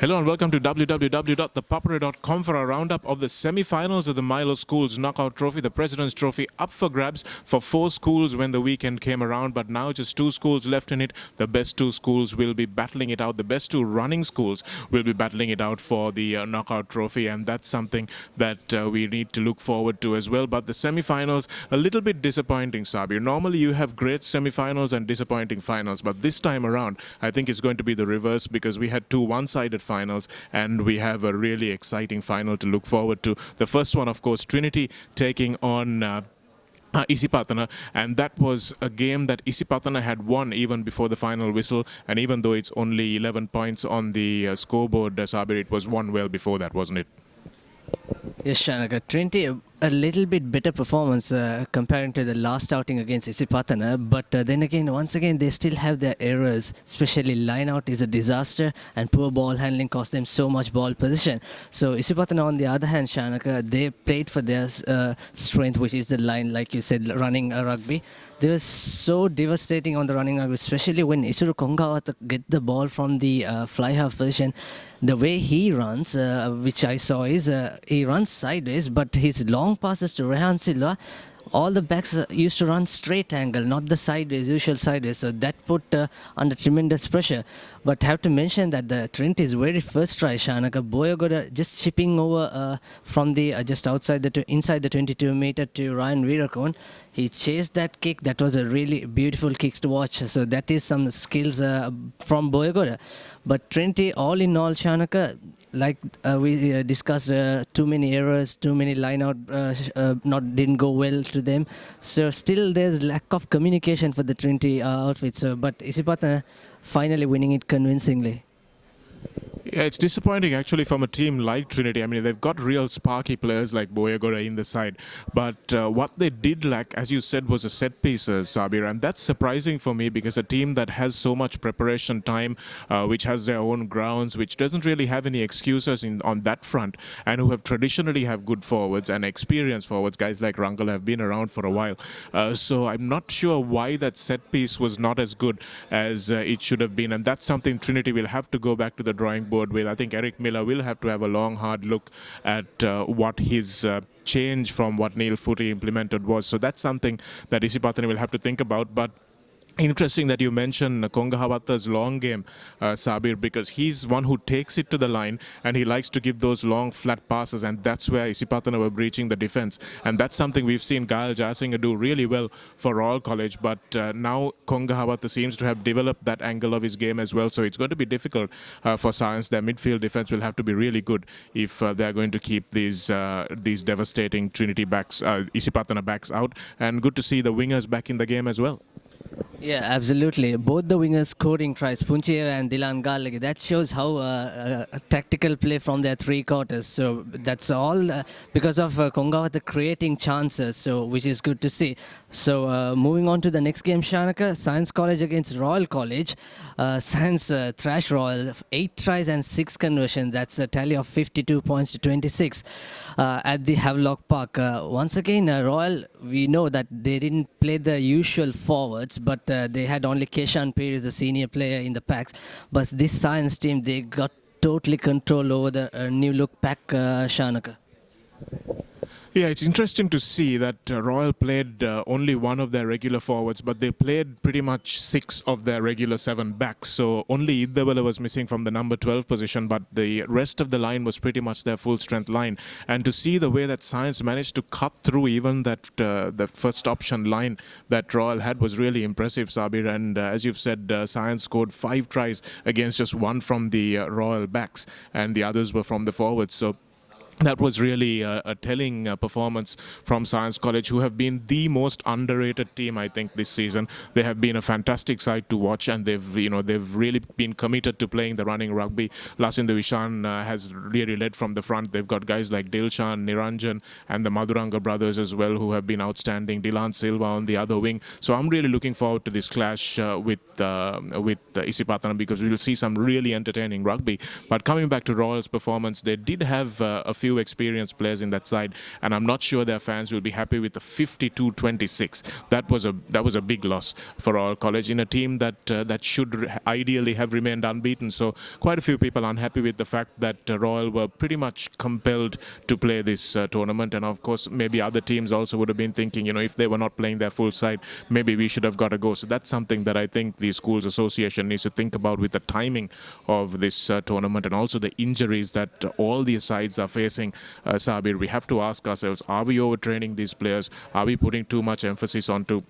Hello and welcome to www.thepapare.com for a roundup of the semi-finals of the Milo Schools Knockout Trophy, the President's Trophy, up for grabs for 4 schools when the weekend came around, but now just 2 schools left in it. The best 2 schools will be battling it out. The best 2 running schools will be battling it out for the Knockout Trophy, and that's something that we need to look forward to as well. But the semi-finals, a little bit disappointing, Saabir. Normally you have great semi-finals and disappointing finals, but this time around I think it's going to be the reverse, because we had 2 one-sided finals and we have a really exciting final to look forward to. The first one, of course, Trinity taking on Isipatana, and that was a game that Isipatana had won even before the final whistle, and even though it's only 11 points on the scoreboard, Saabir, it was won well before that, wasn't it? Yes, Shanaka. Trinity, a little bit better performance comparing to the last outing against Isipatana, but then again, once again, they still have their errors, especially line out is a disaster and poor ball handling cost them so much ball position. So Isipatana, on the other hand, Shanaka, they played for their strength, which is the line, like you said, running a rugby. They were so devastating on the running rugby, especially when Isuru Kongawata get the ball from the fly half position. The way he runs, which I saw, is he runs sideways, but his long passes to Rehan Silva, all the backs used to run straight angle, not the sideways, usual sideways. So that put under tremendous pressure. But have to mention that the Trinity's very first try, Shanaka, Boyagoda just chipping over from the just outside the inside the 22-meter to Ryan Veerakon. He chased that kick. That was a really beautiful kick to watch. So that is some skills from Boyagoda. But Trinity, all in all, Shanaka, like we discussed, too many errors, too many line out, didn't go well to them. So still there's lack of communication for the Trinity outfits. But Isipatana finally winning it convincingly. Yeah, it's disappointing actually from a team like Trinity. I mean, they've got real sparky players like Boyagoda in the side. But what they did lack, as you said, was a set piece, Saabir. And that's surprising for me, because a team that has so much preparation time, which has their own grounds, which doesn't really have any excuses on that front, and who have traditionally have good forwards and experienced forwards, guys like Rangal have been around for a while. So I'm not sure why that set piece was not as good as it should have been. And that's something Trinity will have to go back to the drawing board with. I think Eric Miller will have to have a long, hard look at what his change from what Neil Footy implemented was. So that's something that Isipatana will have to think about. But interesting that you mentioned Kongahawata's long game, Saabir, because he's one who takes it to the line and he likes to give those long flat passes, and that's where Isipatana were breaching the defense. And that's something we've seen Gail Jasinga do really well for Royal College, but now Kongahawata seems to have developed that angle of his game as well, so it's going to be difficult for Science. Their midfield defense will have to be really good if they're going to keep these devastating Trinity backs, Isipatana backs out. And good to see the wingers back in the game as well. Yeah, absolutely. Both the wingers scoring tries, Puncheva and Dilan Galagi. That shows how tactical play from their 3 quarters. So that's all because of Kongawata creating chances, so which is good to see. So moving on to the next game, Shanaka, Science College against Royal College. Science thrash Royal, 8 tries and 6 conversions. That's a tally of 52 points to 26 at the Havelock Park. Once again, Royal, we know that they didn't play the usual forwards, but they had only Keshan Perez, the senior player in the packs. But this Science team, they got totally control over the new look pack, Shanaka. Yeah, it's interesting to see that Royal played only one of their regular forwards, but they played pretty much 6 of their regular 7 backs. So only Iddawala was missing from the number 12 position, but the rest of the line was pretty much their full strength line. And to see the way that Science managed to cut through even that the first option line that Royal had was really impressive, Saabir. And as you've said, Science scored 5 tries against just 1 from the Royal backs, and the others were from the forwards. So that was really a telling performance from Science College, who have been the most underrated team, I think, this season. They have been a fantastic side to watch, and they've really been committed to playing the running rugby. Lasinda Vishan has really led from the front. They've got guys like Dilshan, Niranjan, and the Madhuranga brothers as well, who have been outstanding. Dilan Silva on the other wing. So I'm really looking forward to this clash with Isipatana, because we will see some really entertaining rugby. But coming back to Royal's performance, they did have a few few experienced players in that side, and I'm not sure their fans will be happy with the 52-26. That was a big loss for Royal College in a team that should ideally have remained unbeaten. So quite a few people unhappy with the fact that Royal were pretty much compelled to play this tournament, and of course maybe other teams also would have been thinking, if they were not playing their full side, maybe we should have got a go. So that's something that I think the schools association needs to think about with the timing of this tournament and also the injuries that all the sides are facing. Saabir, we have to ask ourselves: are we overtraining these players? Are we putting too much emphasis onto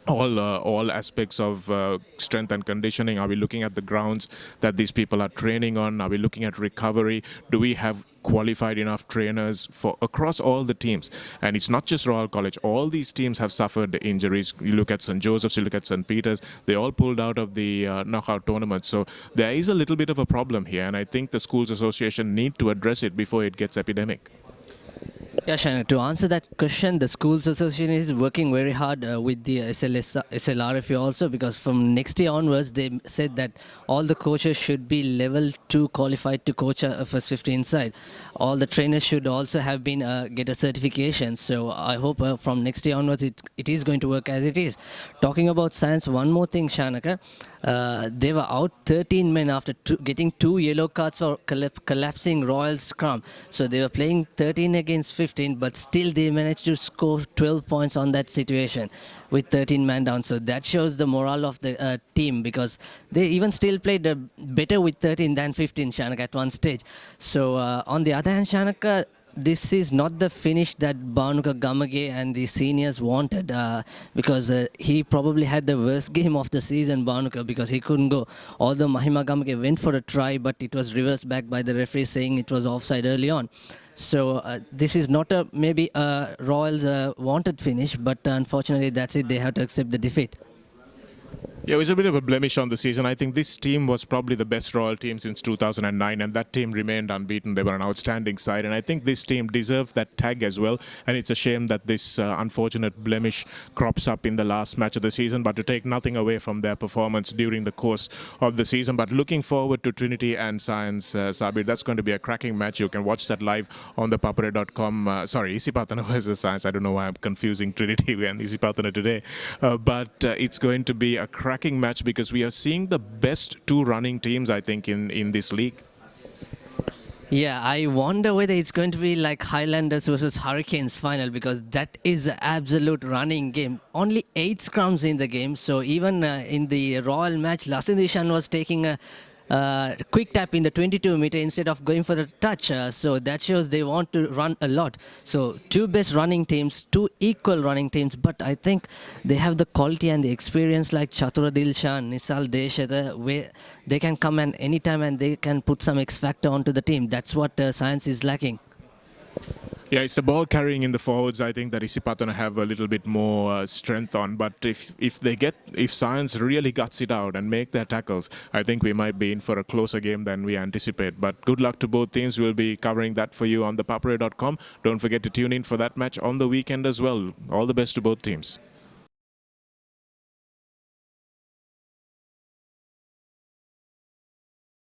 all aspects of strength and conditioning? Are we looking at the grounds that these people are training on? Are we looking at recovery? Do we have qualified enough trainers for across all the teams? And it's not just Royal College. All these teams have suffered injuries. You look at St. Joseph's, you look at St. Peter's, they all pulled out of the knockout tournament. So there is a little bit of a problem here, and I think the schools association need to address it before it gets epidemic. Yeah, Shanaka, to answer that question, the Schools Association is working very hard with the SLRFU also, because from next year onwards, they said that all the coaches should be level 2 qualified to coach a first 15 side. All the trainers should also have been get a certification. So I hope from next year onwards, it is going to work as it is. Talking about science, one more thing, Shanaka. They were out 13 men after getting 2 yellow cards for collapsing Royal scrum. So they were playing 13 against 15, but still they managed to score 12 points on that situation with 13 men down. So that shows the morale of the team, because they even still played better with 13 than 15, Shanaka, at one stage. So on the other hand, Shanaka, this is not the finish that Bhanuka Gamage and the seniors wanted, because he probably had the worst game of the season, Bhanuka, because he couldn't go. Although Mahima Gamage went for a try, but it was reversed back by the referee saying it was offside early on. So this is not maybe a Royals wanted finish, but unfortunately that's it. They have to accept the defeat. Yeah, it was a bit of a blemish on the season. I think this team was probably the best Royal team since 2009, and that team remained unbeaten. They were an outstanding side, and I think this team deserved that tag as well. And it's a shame that this unfortunate blemish crops up in the last match of the season, but to take nothing away from their performance during the course of the season. But looking forward to Trinity and Science, Saabir. That's going to be a cracking match. You can watch that live on ThePapare.com. Sorry, Isipatana versus Science. I don't know why I'm confusing Trinity and Isipatana today. But it's going to be a cracking match, because we are seeing the best 2 running teams, I think, in this league. Yeah, I wonder whether it's going to be like Highlanders versus Hurricanes final, because that is an absolute running game. Only 8 scrums in the game, so even in the Royal match, Lasindishan was taking a quick tap in the 22 meter instead of going for the touch. So that shows they want to run a lot. So 2 best running teams, 2 equal running teams, but I think they have the quality and the experience like Chatura Dilshan, Nisal Deshada, where they can come and anytime and they can put some X factor onto the team. That's what Science is lacking. Yeah, it's the ball carrying in the forwards. I think that Isipatana have a little bit more strength on. But if Science really guts it out and make their tackles, I think we might be in for a closer game than we anticipate. But good luck to both teams. We'll be covering that for you on thepapare.com. Don't forget to tune in for that match on the weekend as well. All the best to both teams.